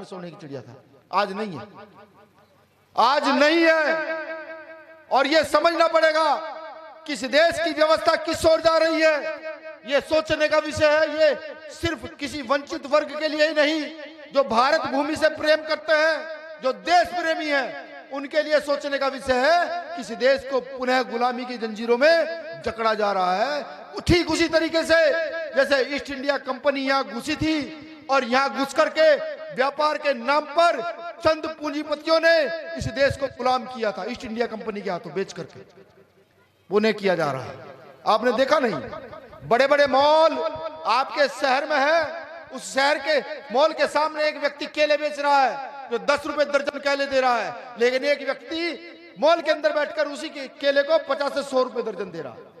में सोने की चिड़िया था, आज नहीं है, आज नहीं है। और ये समझना पड़ेगा किस देश की व्यवस्था किस ओर जा रही है, ये सोचने का विषय है। ये सिर्फ किसी वंचित वर्ग के लिए ही नहीं, जो भारत भूमि से प्रेम करते हैं, जो देश प्रेमी हैं, उनके लिए सोचने का विषय है। किसी देश को पुनः गुलामी की जंजीरों में जकड़ा जा रहा है। ठीक उसी तरीके से जैसे ईस्ट इंडिया कंपनी यहाँ घुसी थी और यहाँ घुस करके व्यापार के नाम पर चंद पूंजीपतियों ने इस देश को गुलाम किया था, ईस्ट इंडिया कंपनी के हाथों बेच करके उन्हें किया जा रहा है। आपने देखा नहीं, बड़े बड़े मॉल आपके शहर में है, उस शहर के मॉल के सामने एक व्यक्ति केले बेच रहा है जो 10 रुपए दर्जन केले दे रहा है, लेकिन एक व्यक्ति मॉल के अंदर बैठकर उसी के केले को 50 से 100 रुपए दर्जन दे रहा है।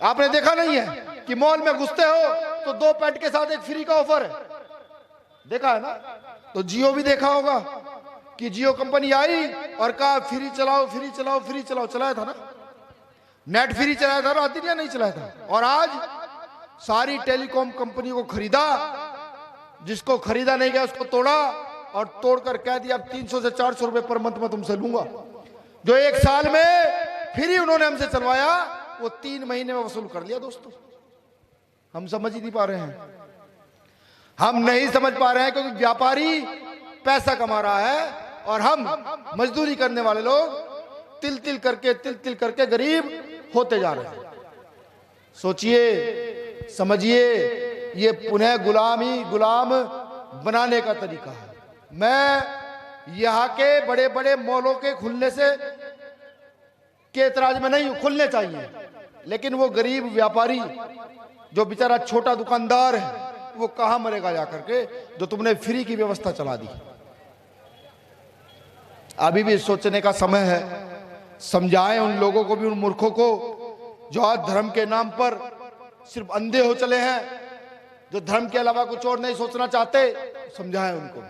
आपने देखा नहीं है कि मॉल में घुसते हो तो 2 पैंट के साथ एक फ्री का ऑफर है, देखा है ना? तो जियो भी देखा होगा कि जियो कंपनी आई और कहा फ्री चलाओ फ्री चलाओ फ्री चलाओ, चलाया था ना, नेट फ्री चलाया था, रात दिन या नहीं चलाया था। और आज सारी टेलीकॉम कंपनी को खरीदा, जिसको खरीदा नहीं गया उसको तोड़ा और तोड़कर कह दिया अब 300 से 400 रुपए पर मंथ में तुमसे लूंगा। जो 1 साल में फ्री उन्होंने हमसे चलवाया वो 3 महीने में वसूल कर लिया। दोस्तों हम समझ ही नहीं पा रहे हैं, हम नहीं समझ पा रहे हैं, क्योंकि व्यापारी पैसा कमा रहा है और हम मजदूरी करने वाले लोग तिल तिल करके गरीब होते जा रहे हैं। सोचिए, समझिए, ये पुनः गुलाम बनाने का तरीका है। मैं यहाँ के बड़े बड़े मॉलों के खुलने से के एतराज में नहीं हूं, खुलने चाहिए, लेकिन वो गरीब व्यापारी जो बेचारा छोटा दुकानदार है वो कहां मरेगा जाकर के, जो तुमने फ्री की व्यवस्था चला दी। अभी भी सोचने का समय है, समझाएं उन लोगों को भी, उन मूर्खों को जो आज धर्म के नाम पर सिर्फ अंधे हो चले हैं, जो धर्म के अलावा कुछ और नहीं सोचना चाहते, समझाएं उनको।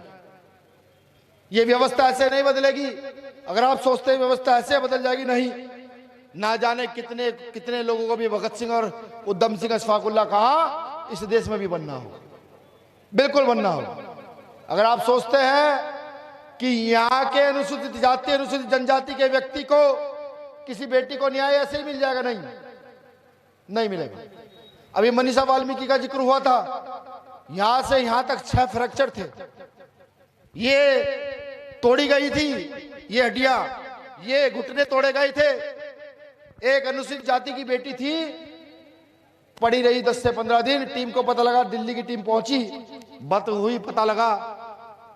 ये व्यवस्था ऐसे नहीं बदलेगी। अगर आप सोचते हैं व्यवस्था ऐसे बदल जाएगी, नहीं, ना जाने कितने कितने लोगों को भी भगत सिंह और उधम सिंह अशफाकुल्ला कहा इस देश में भी बनना हो, बिल्कुल बनना हो। अगर आप सोचते हैं कि यहाँ के अनुसूचित जाति अनुसूचित जनजाति के व्यक्ति को किसी बेटी को न्याय ऐसे ही मिल जाएगा, नहीं, नहीं मिलेगा। अभी मनीषा वाल्मीकि का जिक्र हुआ था, यहां से यहां तक 6 फ्रैक्चर थे, ये तोड़ी गई थी, ये हड्डियां, ये घुटने तोड़े गए थे। एक अनुसूचित जाति की बेटी थी, पड़ी रही 10 से 15 दिन, टीम को पता लगा, दिल्ली की टीम पहुंची, बात हुई, पता लगा,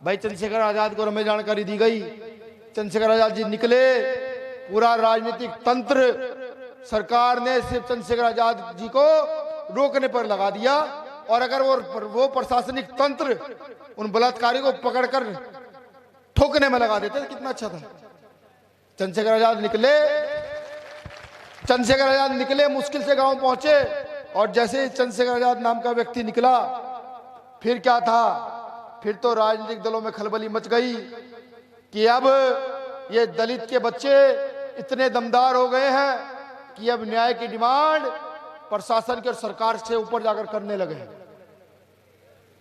भाई चंद्रशेखर आजाद को हमें जानकारी दी गई, चंद्रशेखर आजाद जी निकले, पूरा राजनीतिक तंत्र सरकार ने सिर्फ चंद्रशेखर आजाद जी को रोकने पर लगा दिया। और अगर वो प्रशासनिक तंत्र उन बलात्कारी को पकड़कर ठोकने में लगा देते तो कितना अच्छा था। चंद्रशेखर आजाद निकले, मुश्किल से गांव पहुंचे, और जैसे ही चंद्रशेखर आजाद नाम का व्यक्ति निकला, फिर क्या था, फिर तो राजनीतिक दलों में खलबली मच गई कि अब ये दलित के बच्चे इतने दमदार हो गए हैं कि अब न्याय की डिमांड प्रशासन की और सरकार से ऊपर जाकर करने लगे।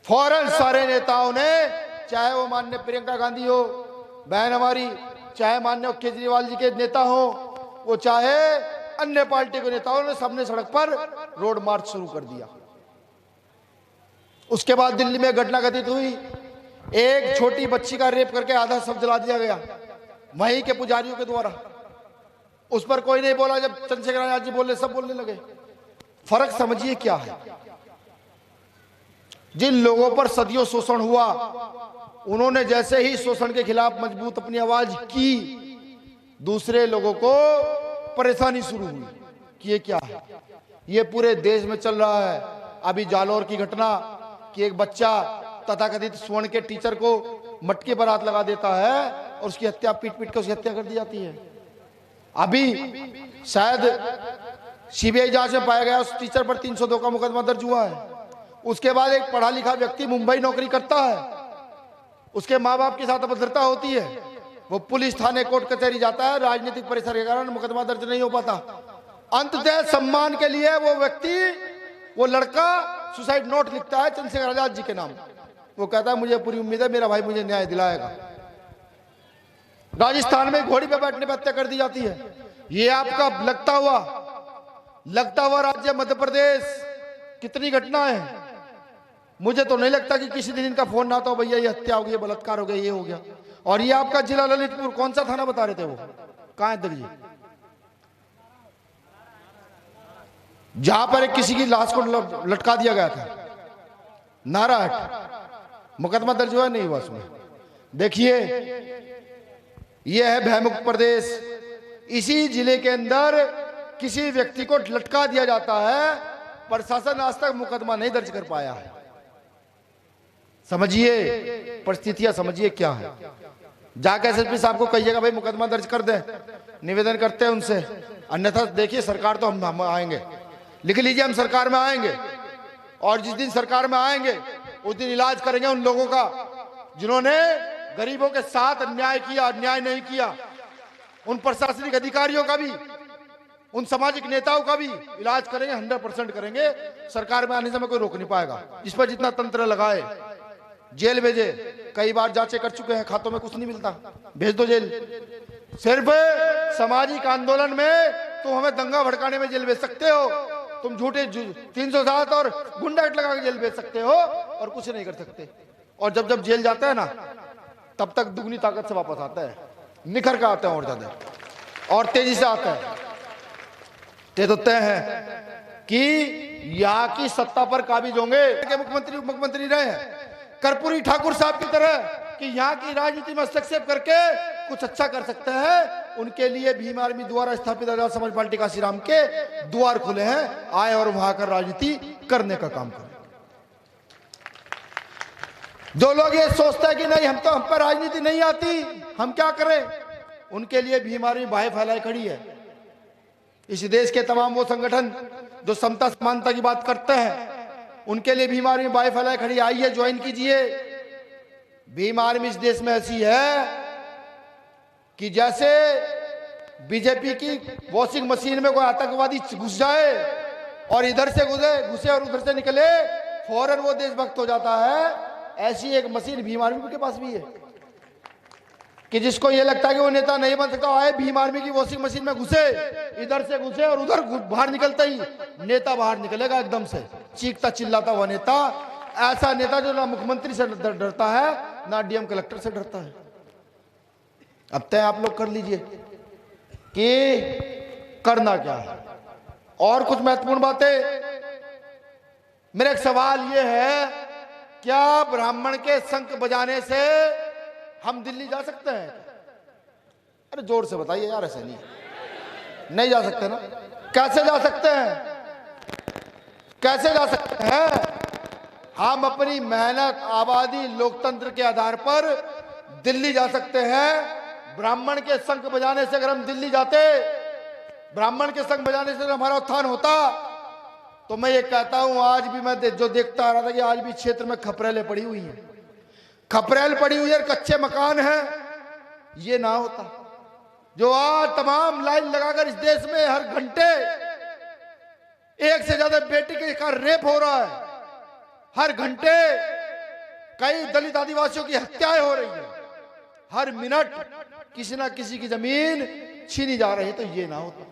फौरन सारे नेताओं ने, चाहे वो माननीय प्रियंका गांधी हो बहन हमारी, चाहे माननीय केजरीवाल जी के नेता हो, वो चाहे अन्य पार्टी के नेताओं ने, सबने सड़क पर रोड मार्च शुरू कर दिया। उसके बाद दिल्ली में घटना घटित हुई, एक छोटी बच्ची का रेप करके आधा सब जला दिया गया वहीं के पुजारियों के द्वारा। उस पर कोई नहीं बोला, जब चंद्रशेखर आजाद जी बोले सब बोलने लगे। फर्क समझिए क्या है, जिन लोगों पर सदियों शोषण हुआ, उन्होंने जैसे ही शोषण के खिलाफ मजबूत अपनी आवाज की, दूसरे लोगों को परेशानी शुरू हुई कि ये क्या है, ये पूरे देश में चल रहा है। अभी जालौर की घटना कि एक बच्चा तथाकथित स्वर्ण के टीचर को मटके पर हाथ लगा देता है और उसकी हत्या, पीट कर उसकी हत्या कर दी जाती है। अभी शायद सीबीआई जांच में पाया गया उस टीचर पर 302 का मुकदमा दर्ज हुआ है। उसके बाद एक पढ़ा लिखा व्यक्ति मुंबई नौकरी करता है, उसके माँ बाप के साथ अभद्रता होती है, वो पुलिस थाने कोर्ट कचहरी जाता है, राजनीतिक परिसर के कारण मुकदमा दर्ज नहीं हो पाता। अंततः सम्मान के लिए वो व्यक्ति, वो लड़का सुसाइड नोट लिखता है चंद्रशेखर आजाद जी के नाम, वो कहता है मुझे पूरी उम्मीद है मेरा भाई मुझे न्याय दिलाएगा। राजस्थान में घोड़ी पे बैठने पर हत्या कर दी जाती है। ये आपका लगता हुआ राज्य मध्य प्रदेश, कितनी घटनाएं हैं। मुझे तो नहीं लगता कि किसी दिन इनका फोन ना आता हो, भैया ये हत्या हो गई, बलात्कार हो गया, ये हो गया। और ये आपका जिला ललितपुर, कौन सा थाना बता रहे थे वो, कहां है जी, जहां पर एक किसी की लाश को लटका दिया गया था, नारायण, मुकदमा दर्ज हुआ नहीं हुआ उसमें। देखिए यह है भयमुक्त प्रदेश। इसी जिले के अंदर किसी व्यक्ति को लटका दिया जाता है, प्रशासन आज तक मुकदमा नहीं दर्ज कर पाया है। समझिए परिस्थितियां, समझिए क्या है। जाकर एसएसपी साहब को कहिएगा भाई मुकदमा दर्ज कर दें, निवेदन करते हैं उनसे। अन्यथा देखिए सरकार तो हम आएंगे, लिख लीजिए हम सरकार में आएंगे, और जिस दिन सरकार में आएंगे उस दिन इलाज करेंगे उन लोगों का जिन्होंने गरीबों के साथ अन्याय किया, अन्याय नहीं किया। उन प्रशासनिक अधिकारियों का भी, उन सामाजिक नेताओं का भी इलाज करेंगे, 100% करेंगे। सरकार में आने से हमें कोई रोक नहीं पाएगा। जिस पर जितना तंत्र लगाए, जेल भेजे, कई बार जांचें कर चुके हैं, खातों में कुछ नहीं मिलता, भेज दो जेल। सिर्फ सामाजिक आंदोलन में तुम हमें दंगा भड़काने में जेल भेज सकते हो, तुम झूठे 307 और गुंडा एक्ट लगा के जेल भेज सकते हो और कुछ नहीं कर सकते। और जब जब जेल जाता है ना, तब तक दुगनी ताकत से वापस आता है, निखर का आता है और ज्यादा और तेजी से आता है। ते तो तय है कि यहाँ की सत्ता पर काबिज होंगे। मुख्यमंत्री रहे हैं कर्पूरी ठाकुर साहब की तरह कि यहाँ की राजनीति में हस्तक्षेप करके कुछ अच्छा कर सकते हैं। उनके लिए भीम आर्मी द्वारा स्थापित आजाद समाज पार्टी काशीराम के द्वार खुले हैं, आए और वहां कर राजनीति करने का काम करें। जो लोग ये सोचते हैं कि नहीं हम पर राजनीति नहीं आती, हम क्या करें, उनके लिए भीम आर्मी बाहें फैलाए खड़ी है। इस देश के तमाम वो संगठन जो समता समानता की बात करते हैं, उनके लिए भीम आर्मी बाहें फैलाए खड़ी। आइए ज्वाइन कीजिए। भीम आर्मी इस देश में ऐसी है कि जैसे बीजेपी की वॉशिंग मशीन में कोई आतंकवादी घुस जाए और इधर से घुसे और उधर से निकले, फौरन वो देशभक्त हो जाता है। ऐसी एक मशीन भीम आर्मी के पास भी है कि जिसको ये लगता है कि वो नेता नहीं बन सकता, आए भीम आर्मी की वॉशिंग मशीन में घुसे, इधर से घुसे और उधर बाहर निकलता ही नेता बाहर निकलेगा एकदम से, चीखता चिल्लाता हुआ नेता। ऐसा नेता जो ना मुख्यमंत्री से डरता है ना डीएम कलेक्टर से डरता है। अब तय आप लोग कर लीजिए कि करना क्या है। और कुछ महत्वपूर्ण बातें, मेरा एक सवाल यह है, क्या ब्राह्मण के शंख बजाने से हम दिल्ली जा सकते हैं? अरे जोर से बताइए यार, ऐसे नहीं जा सकते ना। कैसे जा सकते हैं, कैसे जा सकते हैं? हम अपनी मेहनत, आबादी, लोकतंत्र के आधार पर दिल्ली जा सकते हैं। ब्राह्मण के शंख बजाने से अगर हम दिल्ली जाते, ब्राह्मण के शंख बजाने से हमारा उत्थान होता, तो मैं ये कहता हूं आज भी मैं जो देखता आ रहा था कि आज भी क्षेत्र में खपरेलें पड़ी हुई हैं, खपरेल पड़ी हुई है, कच्चे मकान हैं। ये ना होता जो आज तमाम लाइन लगाकर इस देश में हर घंटे एक से ज्यादा बेटी के का रेप हो रहा है, हर घंटे कई दलित आदिवासियों की हत्याएं हो रही है, हर मिनट किसी ना किसी की जमीन छीनी जा रही है, तो ये ना होता।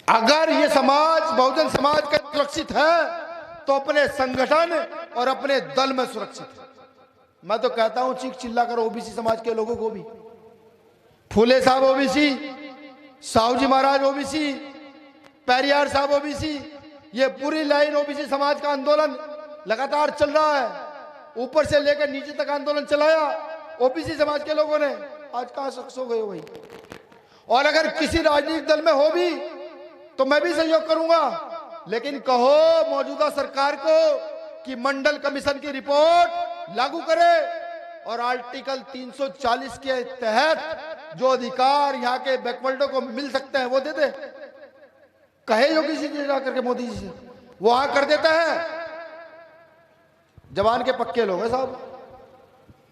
अगर ये समाज बहुजन समाज का सुरक्षित है तो अपने संगठन और अपने दल में सुरक्षित है। मैं तो कहता हूं चीख चिल्ला कर ओबीसी समाज के लोगों को भी, फूले साहब ओबीसी, साहू जी महाराज ओबीसी, पेरियार साहब ओबीसी, ये पूरी लाइन ओबीसी समाज का आंदोलन लगातार चल रहा है। ऊपर से लेकर नीचे तक आंदोलन चलाया ओबीसी समाज के लोगों ने। आज कहां शख्स हो गए भाई। और अगर किसी राजनीतिक दल में हो भी तो मैं भी सहयोग करूंगा, लेकिन कहो मौजूदा सरकार को कि मंडल कमीशन की रिपोर्ट लागू करे और आर्टिकल 340 के तहत जो अधिकार यहाँ के बैकवर्डों को मिल सकते हैं वो दे दे। कहे योगी जी जाकर के मोदी जी से, वो हाँ कर देता है। जवान के पक्के लोग हैं साहब,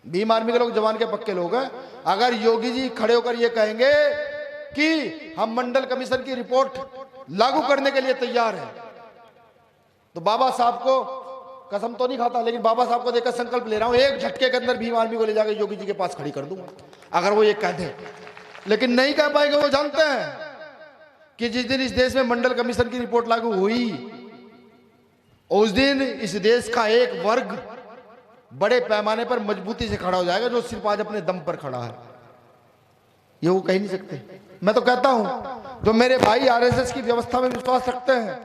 भीम आर्मी के लोग जवान के पक्के लोग हैं। अगर योगी जी खड़े होकर ये कहेंगे कि हम मंडल कमीशन की रिपोर्ट लागू करने के लिए तैयार हैं, तो बाबा साहब को कसम तो नहीं खाता, लेकिन बाबा साहब को देखकर संकल्प ले रहा हूं, एक झटके के अंदर भीम आर्मी को ले जाकर योगी जी के पास खड़ी कर दूंगा, अगर वो ये कह दे। लेकिन नहीं कह पाएंगे। वो जानते हैं कि जिस दिन इस देश में मंडल कमीशन की रिपोर्ट लागू हुई, उस दिन इस देश का एक वर्ग बड़े पैमाने पर मजबूती से खड़ा हो जाएगा, जो सिर्फ आज अपने दम पर खड़ा है। ये वो कह नहीं सकते। मैं तो कहता हूं, जो मेरे भाई आरएसएस की व्यवस्था में विश्वास रखते हैं,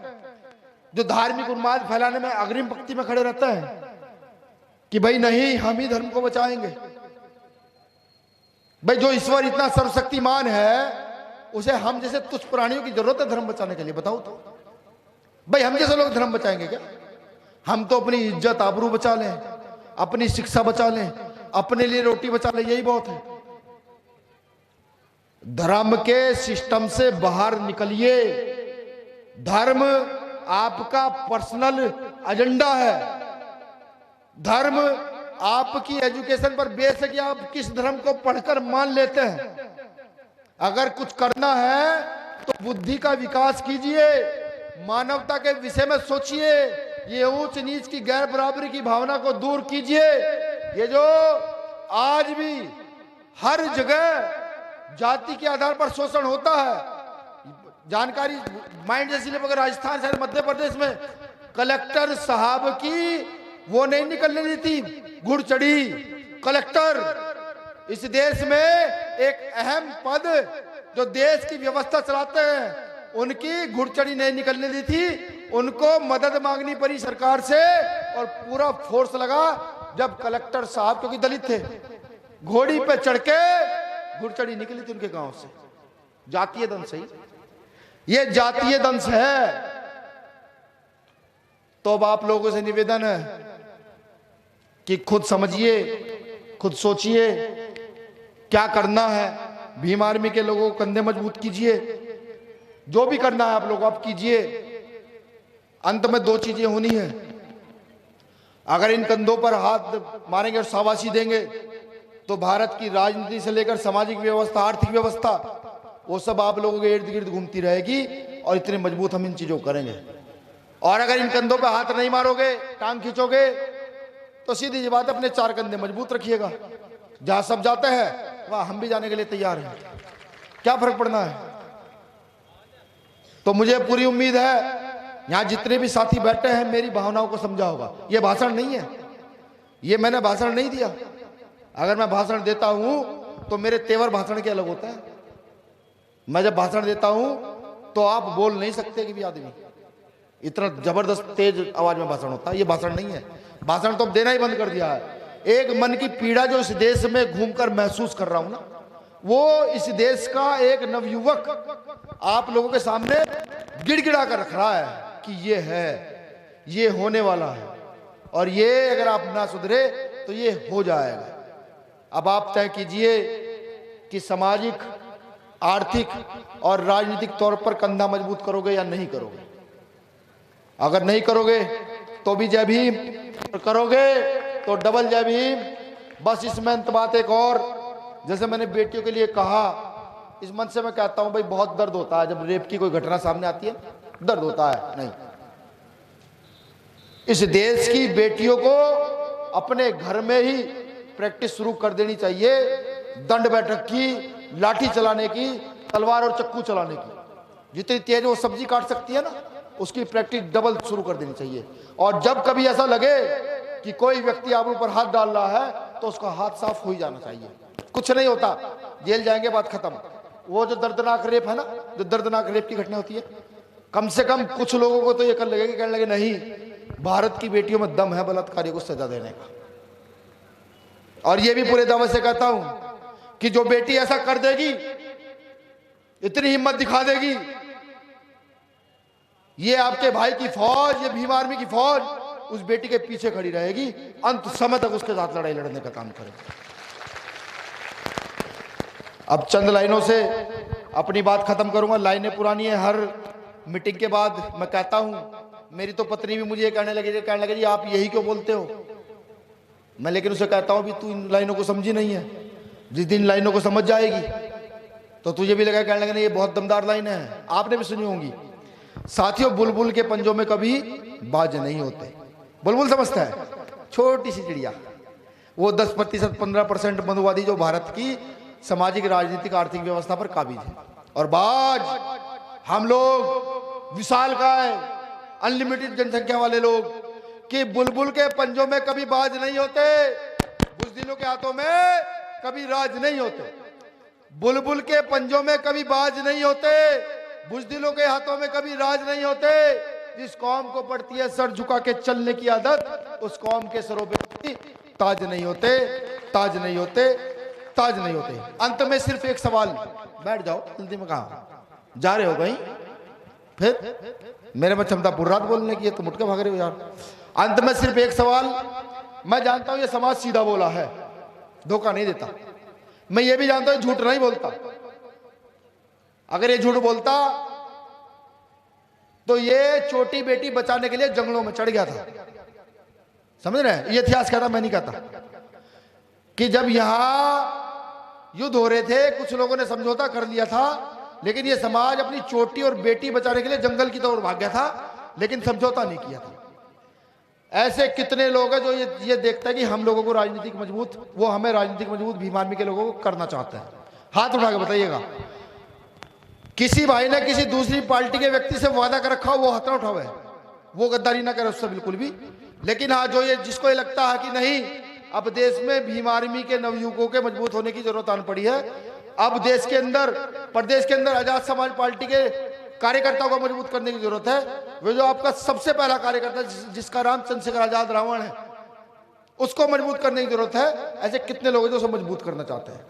जो धार्मिक उन्माद फैलाने में अग्रिम पंक्ति में खड़े रहते हैं कि भाई नहीं, हम ही धर्म को बचाएंगे। भाई जो ईश्वर इतना सर्वशक्तिमान है, उसे हम जैसे तुच्छ प्राणियों की जरूरत है धर्म बचाने के लिए? बताओ तो भाई, हम जैसे लोग धर्म बचाएंगे क्या? हम तो अपनी इज्जत आबरू बचा लें, अपनी शिक्षा बचा लें, अपने लिए रोटी बचा लें, यही बहुत है। धर्म के सिस्टम से बाहर निकलिए। धर्म आपका पर्सनल एजेंडा है। धर्म आपकी एजुकेशन पर बेस है कि आप किस धर्म को पढ़कर मान लेते हैं। अगर कुछ करना है तो बुद्धि का विकास कीजिए, मानवता के विषय में सोचिए, ये ऊंच नीच की गैर बराबरी की भावना को दूर कीजिए। ये जो आज भी हर जगह जाति के आधार पर शोषण होता है, जानकारी माइंड जैसी अगर राजस्थान शहर मध्य प्रदेश में कलेक्टर साहब की वो नहीं निकलने दी थी, घुड़ चढ़ी कलेक्टर। इस देश में एक अहम पद जो देश की व्यवस्था चलाते हैं, उनकी घुड़चढ़ी नहीं निकलने दी थी। उनको मदद मांगनी पड़ी सरकार से और पूरा फोर्स लगा। जब कलेक्टर साहब, क्योंकि दलित थे, घोड़ी पे चढ़ के घुड़चढ़ी निकली थी उनके गांव से। जातीय दंश है ये, जातीय दंश है। तो अब आप लोगों से निवेदन है कि खुद समझिए, खुद सोचिए क्या करना है। भीम आर्मी के लोगों को कंधे मजबूत कीजिए, जो भी करना है आप लोग आप कीजिए। अंत में दो चीजें होनी है। अगर इन कंधों पर हाथ मारेंगे और शाबाशी देंगे तो भारत की राजनीति से लेकर सामाजिक व्यवस्था, आर्थिक व्यवस्था, वो सब आप लोगों के इर्द गिर्द घूमती रहेगी और इतने मजबूत हम इन चीजों को करेंगे। और अगर इन कंधों पर हाथ नहीं मारोगे, टांग खींचोगे, तो सीधी सी बात, अपने चार कंधे मजबूत रखिएगा। जहां सब जाते हैं वहां हम भी जाने के लिए तैयार हैं। क्या फर्क पड़ना है? तो मुझे पूरी उम्मीद है यहां जितने भी साथी बैठे हैं मेरी भावनाओं को समझा होगा। ये भाषण नहीं है, ये मैंने भाषण नहीं दिया। अगर मैं भाषण देता हूं तो मेरे तेवर भाषण के अलग होता है। मैं जब भाषण देता हूं तो आप बोल नहीं सकते कि भी आदमी इतना जबरदस्त तेज आवाज में भाषण होता है। ये भाषण नहीं है। भाषण तो अब देना ही बंद कर दिया है। एक मन की पीड़ा जो इस देश में घूमकर महसूस कर रहा हूं ना, वो इस देश का एक नवयुवक आप लोगों के सामने गिड़गिड़ा कर रख रहा है कि ये है, ये होने वाला है, और ये अगर आप ना सुधरे तो ये हो जाएगा। अब आप तय कीजिए कि सामाजिक, आर्थिक और राजनीतिक तौर पर कंधा मजबूत करोगे या नहीं करोगे। अगर नहीं करोगे तो भी जय भीम, करोगे तो डबल जय भीम। बस इसमें अंत बात एक और, जैसे मैंने बेटियों के लिए कहा, इस मंच से मैं कहता हूं भाई, बहुत दर्द होता है जब रेप की कोई घटना सामने आती है, दर्द होता है। नहीं, इस देश की बेटियों को अपने घर में ही प्रैक्टिस शुरू कर देनी चाहिए, दंड बैठक की, लाठी चलाने की, तलवार और चक्कू चलाने की। जितनी तेज वो सब्जी काट सकती है ना, उसकी प्रैक्टिस डबल शुरू कर देनी चाहिए। और जब कभी ऐसा लगे कि कोई व्यक्ति आबरू पर हाथ डाल रहा है तो उसका हाथ साफ हो ही जाना चाहिए। कुछ नहीं होता, जेल जाएंगे, बात खत्म। वो जो दर्दनाक रेप है ना, जो दर्दनाक रेप की घटना होती है, कम से कम कुछ लोगों को तो ये कर लगेगा, कहने लगे नहीं, भारत की बेटियों में दम है बलात्कारी को सजा देने का। और ये भी पूरे दावे से कहता हूं कि जो बेटी ऐसा कर देगी, इतनी हिम्मत दिखा देगी, ये आपके भाई की फौज, ये भीम आर्मी की फौज उस बेटी के पीछे खड़ी रहेगी, अंत समय तक उसके साथ लड़ाई लड़ने का काम करेगी। अब चंद लाइनों से अपनी बात खत्म करूंगा। लाइनें पुरानी है, हर मीटिंग के बाद मैं कहता हूं। मेरी तो पत्नी भी मुझे कहने लगी जी आप यही क्यों बोलते हो। मैं लेकिन उसे कहता हूं भी तू इन लाइनों को समझी नहीं है, जिस दिन लाइनों को समझ जाएगी तो तुझे भी लगा, कहने लगे नहीं ये बहुत दमदार लाइन है, आपने भी सुनी होंगी। साथियों, बुलबुल के पंजों में कभी बाज नहीं होते। बुलबुल समझता है छोटी सी चिड़िया, वो 10%, 15% मनुवादी जो भारत की सामाजिक, राजनीतिक, आर्थिक व्यवस्था पर काबिज है। और बाज हम लोग विशालकाय, अनलिमिटेड जनसंख्या वाले लोग, कि बुलबुल के पंजों में कभी बाज नहीं होते, बुज़दिलों के हाथों में कभी राज नहीं होते। बुलबुल के पंजों में कभी बाज नहीं होते, बुज़दिलों के हाथों में कभी राज नहीं होते। जिस कौम को पड़ती है सर झुका के चलने की आदत, उस कौम के सरों पे ताज नहीं होते, ताज नहीं होते, ताज नहीं होते। अंत में सिर्फ एक सवाल, बैठ जाओ, जल्दी में कहा जा रहे हो कहीं? फिर मेरे में क्षमता पूरी रात बोलने की है, तुम उठ के भाग रहे हो यार। अंत में सिर्फ एक सवाल, मैं जानता हूं ये समाज सीधा बोला है, धोखा नहीं देता। मैं ये भी जानता हूं झूठ नहीं बोलता। अगर ये झूठ बोलता तो ये छोटी बेटी बचाने के लिए जंगलों में चढ़ गया था। समझ रहे हैं? ये इतिहास कहता, मैं नहीं कहता। कि जब यहां युद्ध हो रहे थे, कुछ लोगों ने समझौता कर लिया था, लेकिन ये समाज अपनी चोटी और बेटी बचाने के लिए जंगल की तरफ भाग गया था, लेकिन समझौता नहीं किया था। ऐसे कितने लोग हैं जो ये देखता है कि हम लोगों को राजनीतिक मजबूत, वो हमें राजनीतिक मजबूत भीम आर्मी के लोगों को करना चाहते हैं? हाथ उठा के बताइएगा। किसी भाई ने किसी दूसरी पार्टी के व्यक्ति से वादा कर रखा हो, वो हाथ ना उठावे, वो गद्दारी ना करे उससे बिल्कुल भी। लेकिन हाँ, जो ये जिसको ये लगता है कि नहीं, अब देश में भीम आर्मी के नवयुवकों के मजबूत होने की जरूरत आन पड़ी है, अब देश के अंदर, प्रदेश के अंदर आजाद समाज पार्टी के कार्यकर्ताओं को मजबूत करने की जरूरत है। वो जो आपका सबसे पहला कार्यकर्ता जिसका नाम चंद्रशेखर आजाद रावण है, उसको मजबूत करने की जरूरत है। ऐसे कितने लोग हैं जो उसे मजबूत करना चाहते हैं?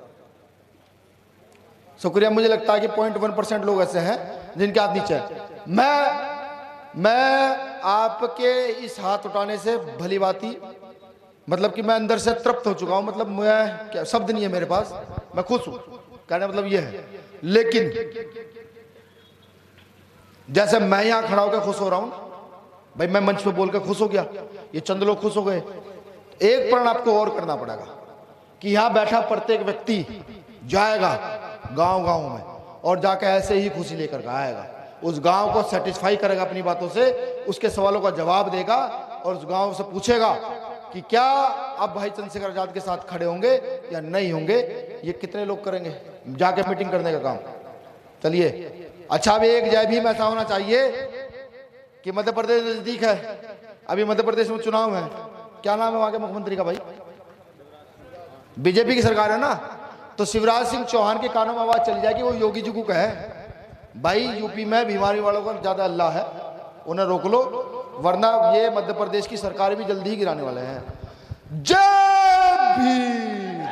शुक्रिया। मुझे लगता है कि 0.1% लोग ऐसे हैं जिनके हाथ नीचे है। मैं आपके इस हाथ उठाने से भली बाती, मतलब कि मैं अंदर से तृप्त हो चुका हूं। मतलब मैं क्या शब्द नहीं है मेरे पास, मैं खुश हूं, कहने मतलब ये है। लेकिन जैसे मैं यहां खड़ा होकर खुश हो रहा हूं भाई, मैं मंच पे बोलकर खुश हो गया, ये चंद लोग खुश हो गए। एक प्रण आपको और करना पड़ेगा कि यहां बैठा प्रत्येक व्यक्ति जाएगा गांव गांव में और जाकर ऐसे ही खुशी लेकर आएगा। उस गांव को सेटिस्फाई करेगा अपनी बातों से, उसके सवालों का जवाब देगा और उस गांव से पूछेगा कि क्या आप भाई चंद्रशेखर आजाद के साथ खड़े होंगे या नहीं होंगे। ये कितने लोग करेंगे जाके मीटिंग करने का काम? चलिए, अच्छा, अब एक जय भीम ऐसा होना चाहिए कि मध्य प्रदेश नजदीक है, अभी मध्य प्रदेश में चुनाव है, क्या नाम है वहां के मुख्यमंत्री का भाई? बीजेपी की सरकार है ना, तो शिवराज सिंह चौहान के कानों में आवाज चली जाएगी वो योगी जी को है भाई यूपी में बीमारी वालों का ज्यादा अल्लाह है, उन्हें रोक लो, वरना ये मध्य प्रदेश की सरकार भी जल्दी ही गिराने वाले हैं। जय भीम,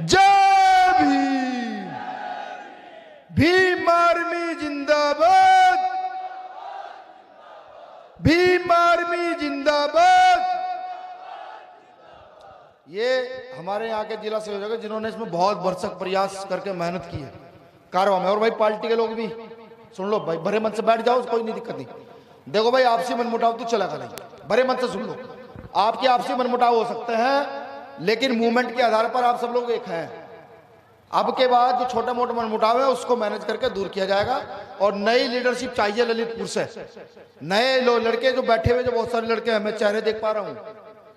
जय भीम, भीम आर्मी जिंदाबाद, भीम आर्मी जिंदाबाद। ये हमारे यहाँ के जिला संयोजक है जिन्होंने इसमें बहुत भरसक प्रयास करके मेहनत की है कारवा में। और भाई पार्टी के लोग भी सुन लो भाई, भरे मन से बैठ जाओ, कोई नहीं दिक्कत नहीं। देखो भाई, आपसी मनमुटाव तो चलेगा नहीं, भरे मन से सुन लो। आपके आपसी मनमुटाव हो सकते हैं, लेकिन मूवमेंट के आधार पर आप सब लोग एक हैं। अब के बाद जो छोटा मोटा मनमुटाव है उसको मैनेज करके दूर किया जाएगा। और नई लीडरशिप चाहिए ललितपुर से, नए लड़के जो बैठे हुए, जो बहुत सारे लड़के हैं, मैं चेहरे देख पा रहा हूँ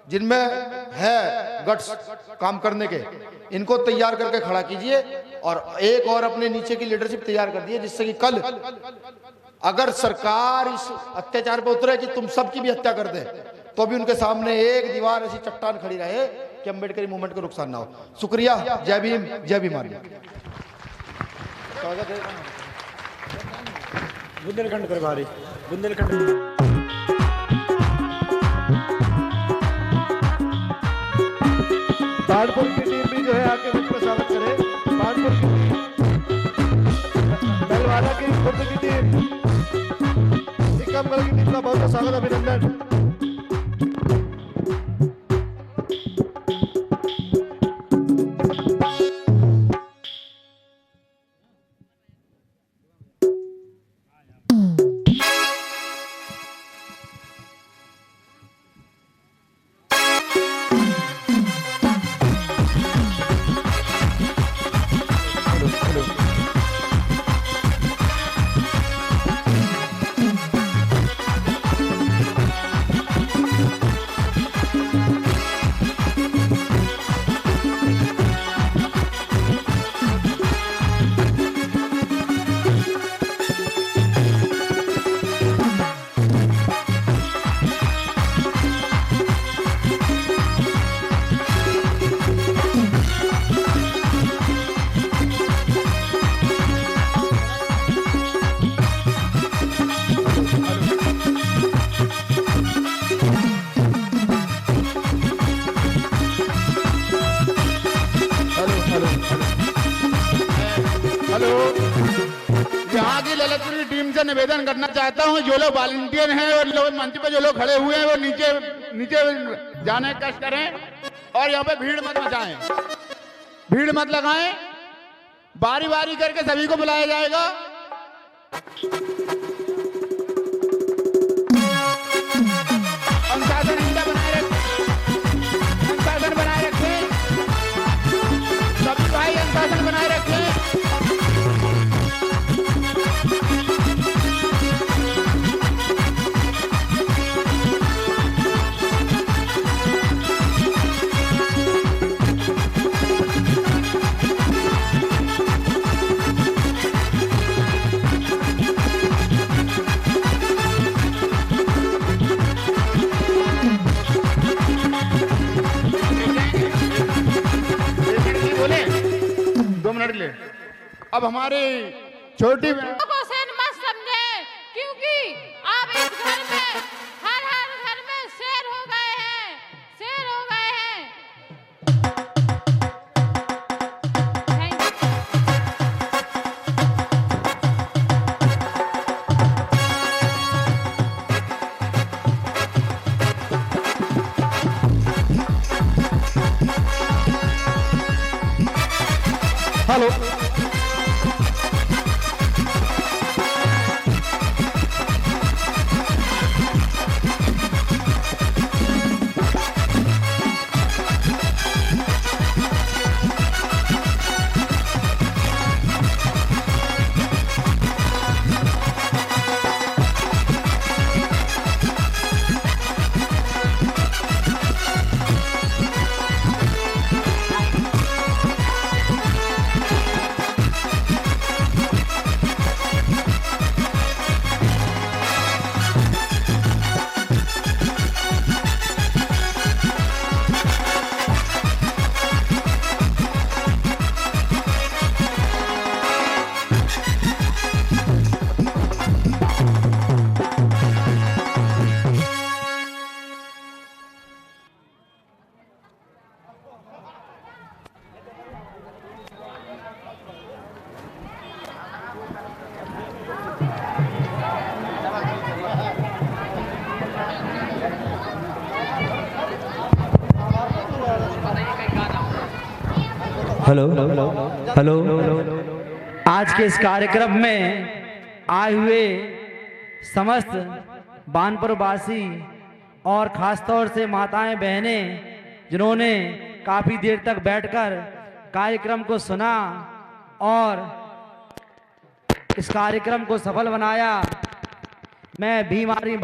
जिनमें है गट्स काम करने के, इनको तैयार करके खड़ा कीजिए और एक और अपने नीचे की लीडरशिप तैयार कर दिए, जिससे कि कल अगर सरकार इस अत्याचार पर उतरे कि तुम सबकी भी हत्या कर दे, तो भी उनके सामने एक दीवार ऐसी चट्टान खड़ी रहे कि अम्बेडकरी मूवमेंट को नुकसान ना हो। शुक्रिया। जय भीम, जय भीम आर्मी। स्वागत है। बुंदेलखंड प्रभारी, बुंदेलखंड कानपुर की टीम भी जो है आके मुझ पर स्वागत करे। कानपुर की बैलवाला की खुर्द की टीम, टीकमगढ़ की टीम का बहुत बहुत स्वागत, अभिनंदन। ललितपुरी टीम से निवेदन करना चाहता हूं, जो लोग वॉलंटियर हैं और लोग मंच पे जो लोग खड़े हुए हैं वो नीचे नीचे जाने का कष्ट करें और यहाँ पे भीड़ मत मचाएं, भीड़ मत लगाएं। बारी बारी करके सभी को बुलाया जाएगा। अनुशासन इंडिया बनाए रखें, अनुशासन बनाए रखें, सभी भाई अनुशासन बनाए रखें। अब हमारी छोटी को सेन मत समझे, क्योंकि आप इस घर में हर घर में शेर हो गए हैं, शेर हो गए हैं। Thank you. Hello hello hello आज के इस कार्यक्रम में आए हुए समस्त बानपुर वासी और खास तौर से माताएं बहनें जिन्होंने काफ़ी देर तक बैठकर कार्यक्रम को सुना और इस कार्यक्रम को सफल बनाया, मैं भीम आर्मी